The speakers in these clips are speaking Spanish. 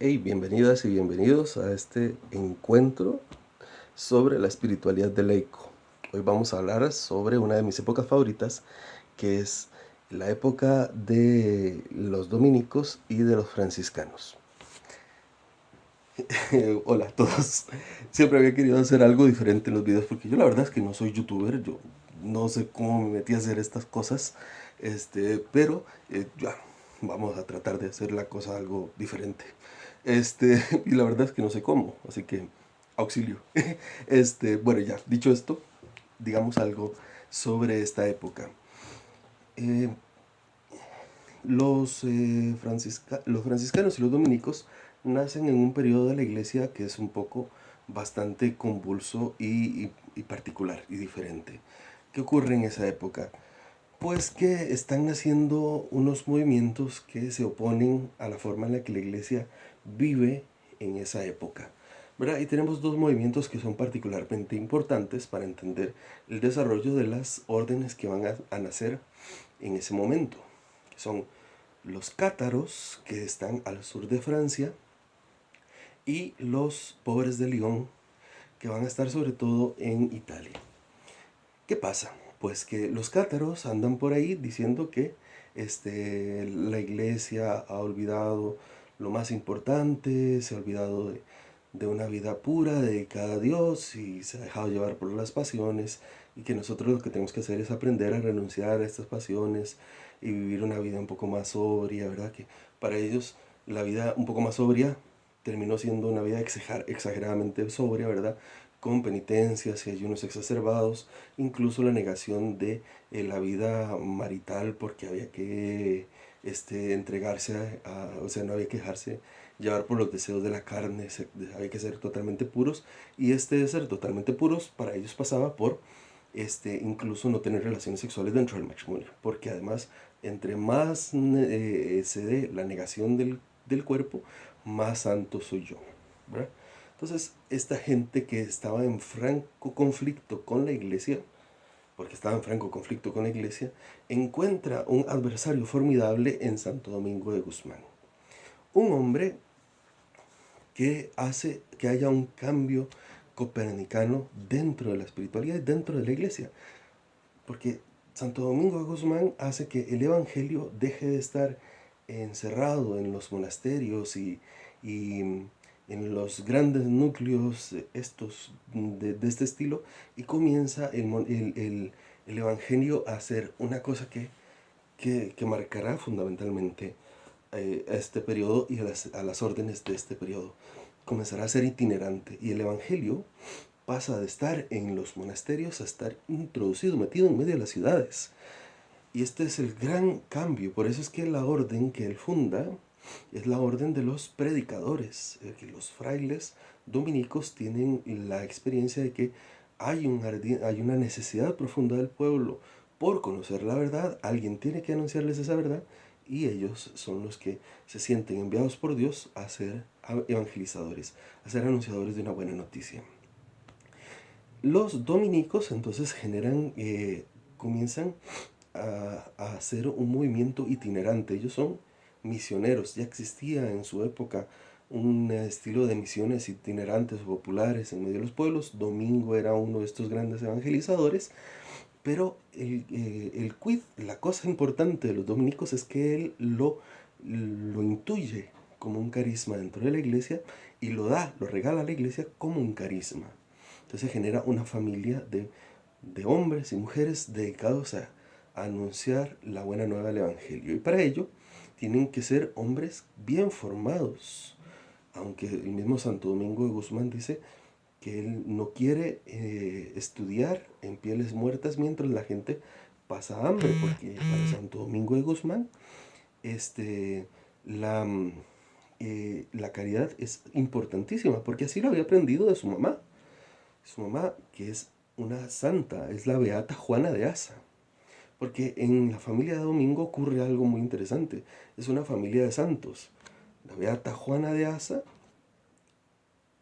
Hey, bienvenidas y bienvenidos a este encuentro sobre la espiritualidad del laico. Hoy vamos a hablar sobre una de mis épocas favoritas, que es la época de los dominicos y de los franciscanos. Hola a todos. Siempre había querido hacer algo diferente en los videos porque yo la verdad es que no soy youtuber, yo no sé cómo me metí a hacer estas cosas, pero ya vamos a tratar de hacer la cosa algo diferente. Y la verdad es que no sé cómo, así que auxilio. Bueno, ya dicho esto, digamos algo sobre esta época. Eh, los franciscanos y los dominicos nacen en un periodo de la iglesia que es un poco bastante convulso y particular y diferente. ¿Qué ocurre en esa época? Pues que están naciendo unos movimientos que se oponen a la forma en la que la iglesia vive en esa época, ¿verdad? Y tenemos dos movimientos que son particularmente importantes para entender el desarrollo de las órdenes que van a nacer en ese momento, que son los cátaros, que están al sur de Francia, y los pobres de Lyon, que van a estar sobre todo en Italia. ¿Qué pasa? Pues que los cátaros andan por ahí diciendo que la iglesia ha olvidado lo más importante, se ha olvidado de una vida pura, dedicada a Dios, y se ha dejado llevar por las pasiones, y que nosotros lo que tenemos que hacer es aprender a renunciar a estas pasiones y vivir una vida un poco más sobria, ¿verdad? Que para ellos la vida un poco más sobria terminó siendo una vida exageradamente sobria, ¿verdad? Con penitencias y ayunos exacerbados, incluso la negación de la vida marital porque había que entregarse o sea, no había que dejarse llevar por los deseos de la carne, había que ser totalmente puros, y de ser totalmente puros para ellos pasaba por incluso no tener relaciones sexuales dentro del matrimonio, porque además entre más se dé la negación del cuerpo, más santo soy yo, ¿verdad? Entonces, esta gente que estaba en franco conflicto con la iglesia, porque estaba en franco conflicto con la iglesia, encuentra un adversario formidable en Santo Domingo de Guzmán. Un hombre que hace que haya un cambio copernicano dentro de la espiritualidad y dentro de la iglesia. Porque Santo Domingo de Guzmán hace que el evangelio deje de estar encerrado en los monasterios y en los grandes núcleos de este estilo, y comienza el evangelio a ser una cosa que marcará fundamentalmente a este periodo y a las órdenes de este periodo. Comenzará a ser itinerante, y el evangelio pasa de estar en los monasterios a estar introducido, metido en medio de las ciudades. Y este es el gran cambio. Por eso es que la orden que él funda es la orden de los predicadores. Que los frailes dominicos tienen la experiencia de que hay una necesidad profunda del pueblo por conocer la verdad. Alguien tiene que anunciarles esa verdad, y ellos son los que se sienten enviados por Dios a ser evangelizadores, a ser anunciadores de una buena noticia. Los dominicos entonces comienzan a hacer un movimiento itinerante. Ellos son misioneros. Ya existía en su época un estilo de misiones itinerantes o populares en medio de los pueblos. Domingo era uno de estos grandes evangelizadores, pero la cosa importante de los dominicos es que él lo intuye como un carisma dentro de la iglesia, y lo regala a la iglesia como un carisma. Entonces se genera una familia de hombres y mujeres dedicados a anunciar la buena nueva del Evangelio. Y para ello tienen que ser hombres bien formados. Aunque el mismo Santo Domingo de Guzmán dice que él no quiere estudiar en pieles muertas mientras la gente pasa hambre, porque para Santo Domingo de Guzmán la, la caridad es importantísima, porque así lo había aprendido de su mamá. Su mamá, que es una santa, es la beata Juana de Asa. Porque en la familia de Domingo ocurre algo muy interesante. Es una familia de santos. La beata Juana de Asa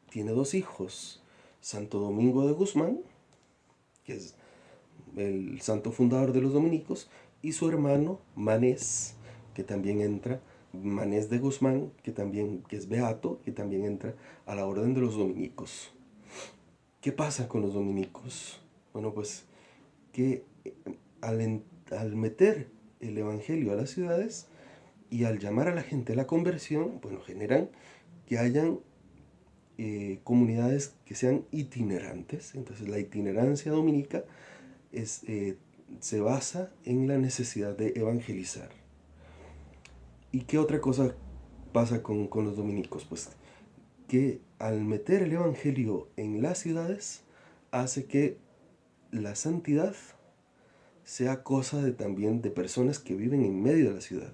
tiene dos hijos. Santo Domingo de Guzmán, que es el santo fundador de los dominicos, y su hermano Manés, que también entra Manés de Guzmán, que es beato, que también entra a la orden de los dominicos. ¿Qué pasa con los dominicos? Bueno, pues que al meter el evangelio a las ciudades y al llamar a la gente a la conversión, bueno, generan que hayan comunidades que sean itinerantes. Entonces la itinerancia dominica se basa en la necesidad de evangelizar. ¿Y qué otra cosa pasa con los dominicos? Pues que al meter el evangelio en las ciudades hace que la santidad sea cosa también de personas que viven en medio de la ciudad.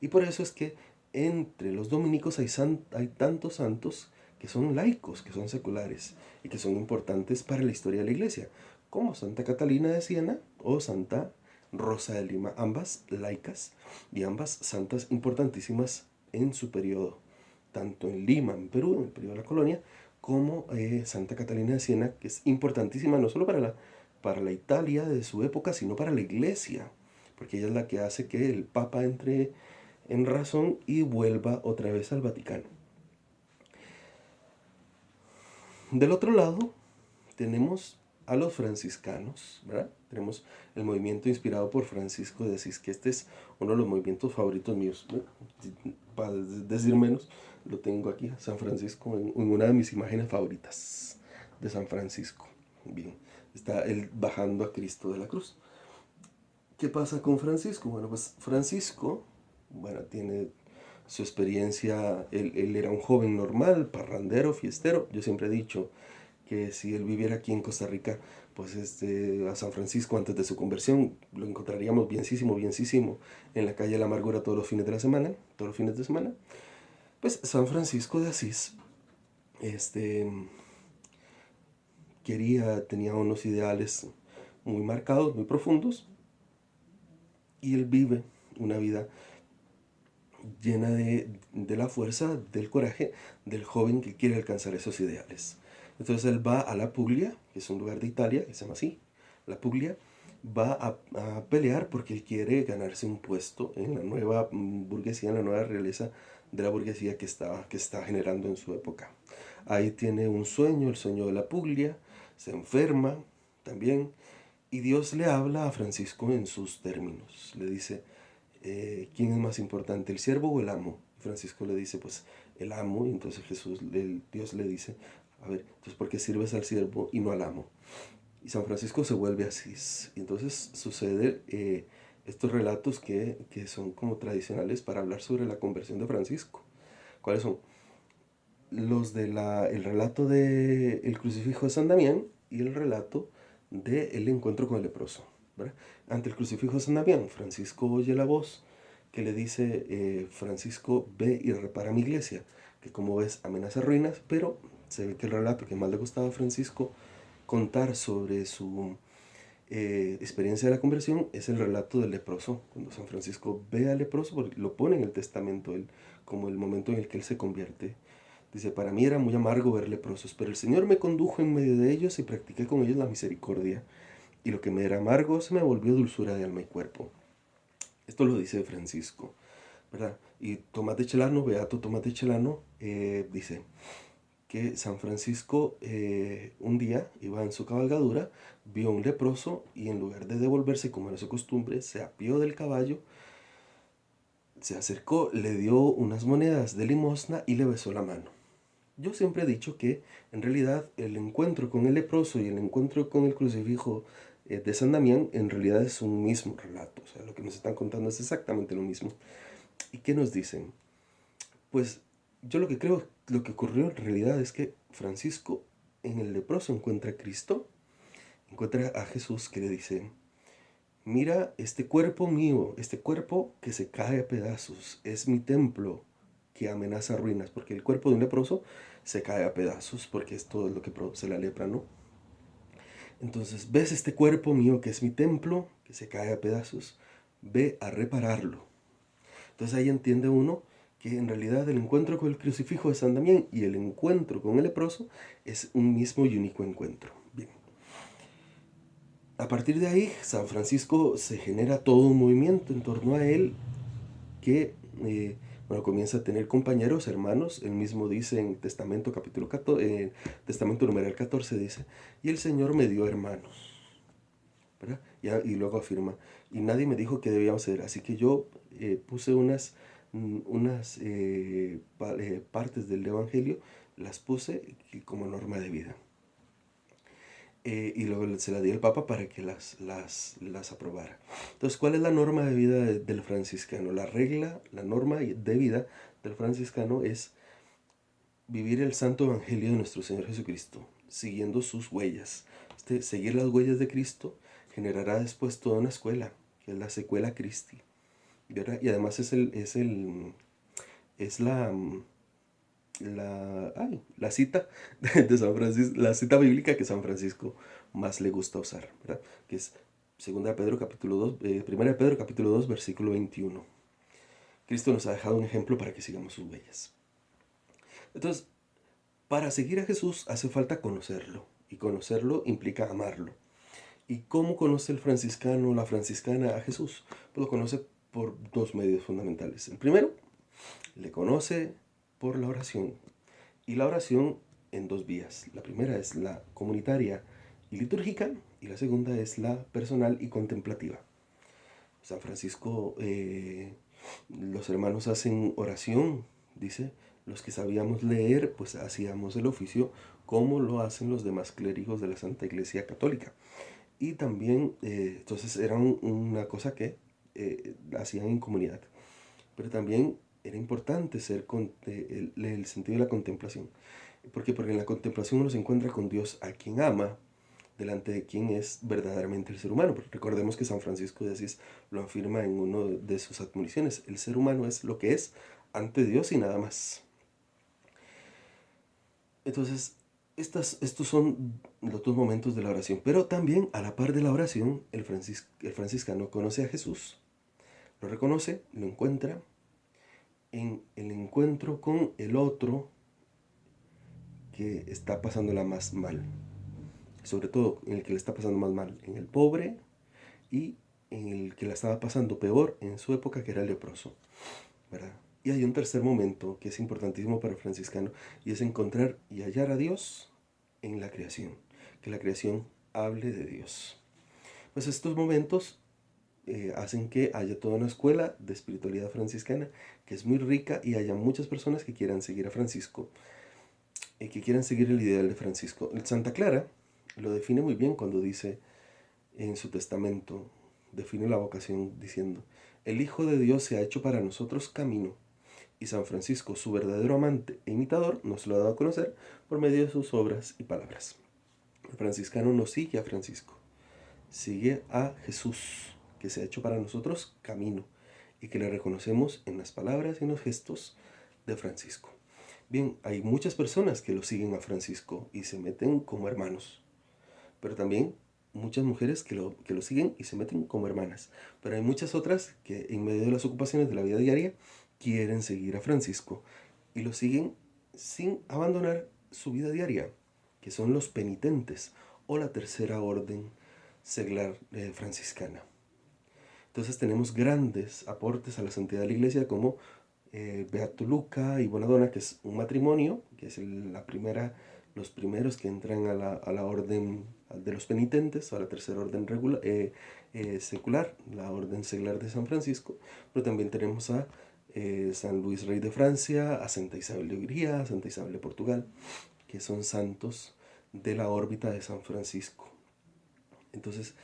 Y por eso es que entre los dominicos hay tantos santos que son laicos, que son seculares y que son importantes para la historia de la iglesia, como Santa Catalina de Siena o Santa Rosa de Lima, ambas laicas y ambas santas importantísimas en su periodo, tanto en Lima, en Perú, en el periodo de la colonia, como Santa Catalina de Siena, que es importantísima no solo para la Italia de su época, sino para la iglesia, porque ella es la que hace que el Papa entre en razón y vuelva otra vez al Vaticano. Del otro lado tenemos a los franciscanos, ¿verdad? Tenemos el movimiento inspirado por Francisco de Asís, que este es uno de los movimientos favoritos míos, ¿no? Para decir menos, lo tengo aquí, San Francisco, en una de mis imágenes favoritas de San Francisco. Bien, está él bajando a Cristo de la cruz. ¿Qué pasa con Francisco? Bueno, pues Francisco, bueno, tiene su experiencia, él era un joven normal, parrandero, fiestero. Yo siempre he dicho que si él viviera aquí en Costa Rica, pues a San Francisco antes de su conversión lo encontraríamos bienísimo en la calle de la Amargura todos los fines de semana. Pues San Francisco de Asís, tenía unos ideales muy marcados, muy profundos, y él vive una vida llena de la fuerza, del coraje del joven que quiere alcanzar esos ideales. Entonces él va a la Puglia, que es un lugar de Italia, que se llama así, la Puglia, va a pelear porque él quiere ganarse un puesto en la nueva burguesía, en la nueva realeza de la burguesía que está generando en su época. Ahí tiene un sueño, el sueño de la Puglia, se enferma también, y Dios le habla a Francisco en sus términos. Le dice, ¿quién es más importante, el siervo o el amo? Francisco le dice, pues el amo. Y entonces Dios le dice, a ver, entonces ¿por qué sirves al siervo y no al amo? Y San Francisco se vuelve así. Y entonces sucede estos relatos que son como tradicionales para hablar sobre la conversión de Francisco. ¿Cuáles son? El relato del crucifijo de San Damián y el relato del encuentro con el leproso, ¿verdad? Ante el crucifijo de San Damián, Francisco oye la voz que le dice, Francisco, ve y repara mi iglesia, que como ves amenaza ruinas, pero se ve que el relato que más le gustaba a Francisco contar sobre su experiencia de la conversión es el relato del leproso. Cuando San Francisco ve al leproso, lo pone en el testamento él, como el momento en el que él se convierte. Dice, para mí era muy amargo ver leprosos, pero el Señor me condujo en medio de ellos y practiqué con ellos la misericordia. Y lo que me era amargo se me volvió dulzura de alma y cuerpo. Esto lo dice Francisco, ¿verdad? Y Tomás de Celano, Beato Tomás de Celano, dice que San Francisco un día iba en su cabalgadura, vio a un leproso y en lugar de devolverse como era su costumbre, se apió del caballo, se acercó, le dio unas monedas de limosna y le besó la mano. Yo siempre he dicho que en realidad el encuentro con el leproso y el encuentro con el crucifijo de San Damián en realidad es un mismo relato. O sea, lo que nos están contando es exactamente lo mismo. ¿Y qué nos dicen? Pues yo lo que creo, lo que ocurrió en realidad es que Francisco en el leproso encuentra a Cristo, encuentra a Jesús que le dice, mira este cuerpo mío, este cuerpo que se cae a pedazos, es mi templo que amenaza ruinas, porque el cuerpo de un leproso se cae a pedazos, porque es todo lo que produce la lepra, ¿no? Entonces, ¿ves este cuerpo mío que es mi templo, que se cae a pedazos? Ve a repararlo. Entonces ahí entiende uno que en realidad el encuentro con el crucifijo de San Damián y el encuentro con el leproso es un mismo y único encuentro. Bien. A partir de ahí, San Francisco se genera todo un movimiento en torno a él que Bueno, comienza a tener compañeros, hermanos. Él mismo dice en Testamento capítulo 14, Testamento numeral 14 dice, y el Señor me dio hermanos, ¿verdad? Y luego afirma, y nadie me dijo qué debíamos hacer, así que yo puse unas partes del Evangelio, las puse como norma de vida. Y luego se la di al Papa para que las aprobara. Entonces, ¿cuál es la norma de vida del franciscano? La regla, la norma de vida del franciscano es vivir el santo evangelio de nuestro Señor Jesucristo, siguiendo sus huellas. Seguir las huellas de Cristo generará después toda una escuela, que es la secuela Christi, ¿verdad? Y además es la cita de San Francisco, la cita bíblica que San Francisco más le gusta usar, ¿verdad? Que es 1 Pedro capítulo 2, versículo 21. Cristo nos ha dejado un ejemplo para que sigamos sus huellas. Entonces, para seguir a Jesús hace falta conocerlo, y conocerlo implica amarlo. ¿Y cómo conoce el franciscano o la franciscana a Jesús? Pues lo conoce por dos medios fundamentales. El primero, le conoce por la oración. Y la oración en dos vías. La primera es la comunitaria y litúrgica, y la segunda es la personal y contemplativa. San Francisco, los hermanos hacen oración, dice, los que sabíamos leer, pues hacíamos el oficio como lo hacen los demás clérigos de la Santa Iglesia Católica. Y también, entonces era una cosa que hacían en comunidad. Pero también era importante el sentido de la contemplación. Porque en la contemplación uno se encuentra con Dios a quien ama, delante de quien es verdaderamente el ser humano. Porque recordemos que San Francisco de Asís lo afirma en una de sus admoniciones. El ser humano es lo que es ante Dios y nada más. Entonces, estos son los dos momentos de la oración. Pero también, a la par de la oración, el franciscano conoce a Jesús, lo reconoce, lo encuentra en el encuentro con el otro que está pasándola más mal. Sobre todo en el que le está pasando más mal, en el pobre, y en el que la estaba pasando peor en su época, que era el leproso, ¿verdad? Y hay un tercer momento que es importantísimo para el franciscano, y es encontrar y hallar a Dios en la creación, que la creación hable de Dios. Pues estos momentos hacen que haya toda una escuela de espiritualidad franciscana que es muy rica, y haya muchas personas que quieran seguir a Francisco, que quieran seguir el ideal de Francisco. Santa Clara lo define muy bien cuando dice en su testamento, define la vocación diciendo, el Hijo de Dios se ha hecho para nosotros camino, y San Francisco, su verdadero amante e imitador, nos lo ha dado a conocer por medio de sus obras y palabras. El franciscano no sigue a Francisco, sigue a Jesús, que se ha hecho para nosotros camino, y que le reconocemos en las palabras y en los gestos de Francisco. Bien, hay muchas personas que lo siguen a Francisco y se meten como hermanos, pero también muchas mujeres que lo siguen y se meten como hermanas. Pero hay muchas otras que en medio de las ocupaciones de la vida diaria quieren seguir a Francisco y lo siguen sin abandonar su vida diaria, que son los penitentes o la tercera orden seglar franciscana. Entonces tenemos grandes aportes a la santidad de la iglesia como Beato Luca y Bonadonna, que es un matrimonio, que es los primeros que entran a la orden de los penitentes, a la tercera orden secular, la orden seglar de San Francisco. Pero también tenemos a San Luis Rey de Francia, a Santa Isabel de Hungría, a Santa Isabel de Portugal, que son santos de la órbita de San Francisco. Entonces,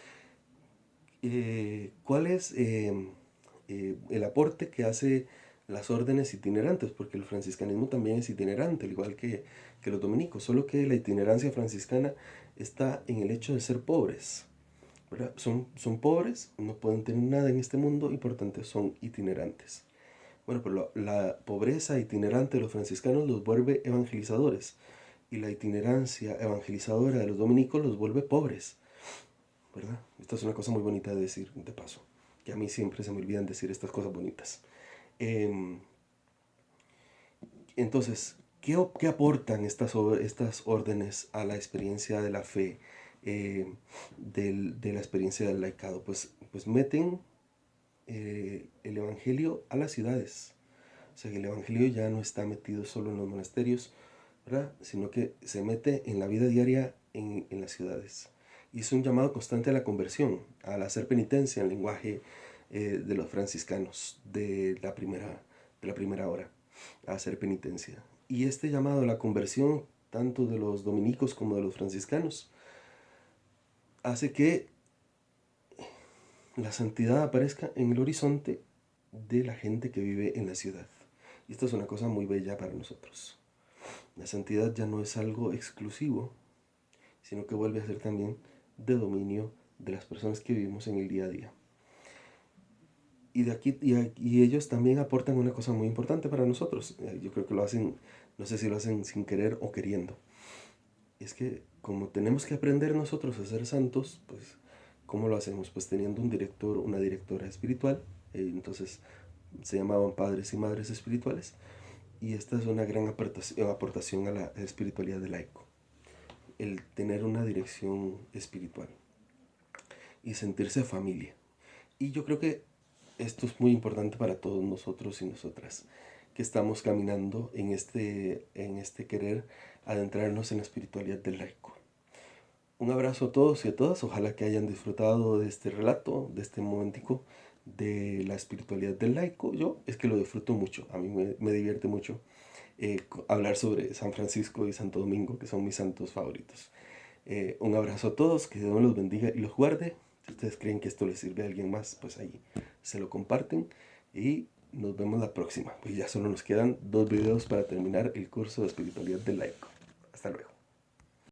¿cuál es el aporte que hace las órdenes itinerantes? Porque el franciscanismo también es itinerante, al igual que los dominicos, solo que la itinerancia franciscana está en el hecho de ser pobres, ¿verdad? Son pobres, no pueden tener nada en este mundo y por tanto son itinerantes. Bueno, pero la pobreza itinerante de los franciscanos los vuelve evangelizadores, y la itinerancia evangelizadora de los dominicos los vuelve pobres, ¿verdad? Esta es una cosa muy bonita de decir, de paso, que a mí siempre se me olvidan decir estas cosas bonitas. Entonces, ¿qué aportan estas órdenes a la experiencia de la fe, de la experiencia del laicado? Pues meten el Evangelio a las ciudades, O sea, que el Evangelio ya no está metido solo en los monasterios, ¿verdad? Sino que se mete en la vida diaria en las ciudades. Y es un llamado constante a la conversión, al hacer penitencia en el lenguaje de los franciscanos de la primera hora, a hacer penitencia. Y este llamado a la conversión, tanto de los dominicos como de los franciscanos, hace que la santidad aparezca en el horizonte de la gente que vive en la ciudad. Y esto es una cosa muy bella para nosotros. La santidad ya no es algo exclusivo, sino que vuelve a ser también de dominio de las personas que vivimos en el día a día. Y, y ellos también aportan una cosa muy importante para nosotros. Yo creo que lo hacen, no sé si lo hacen sin querer o queriendo. Es que como tenemos que aprender nosotros a ser santos, pues ¿cómo lo hacemos? Pues teniendo un director, una directora espiritual. Entonces se llamaban padres y madres espirituales. Y esta es una gran aportación a la espiritualidad del laico. El tener una dirección espiritual y sentirse familia. Y yo creo que esto es muy importante para todos nosotros y nosotras, que estamos caminando en este querer adentrarnos en la espiritualidad del laico. Un abrazo a todos y a todas, ojalá que hayan disfrutado de este relato, de este momentico de la espiritualidad del laico. Yo es que lo disfruto mucho, a mí me divierte mucho hablar sobre San Francisco y Santo Domingo, que son mis santos favoritos. Un abrazo a todos, que Dios los bendiga y los guarde. Si ustedes creen que esto les sirve a alguien más, pues ahí se lo comparten. Y nos vemos la próxima. Pues ya solo nos quedan 2 videos para terminar el curso de espiritualidad del laico. Hasta luego.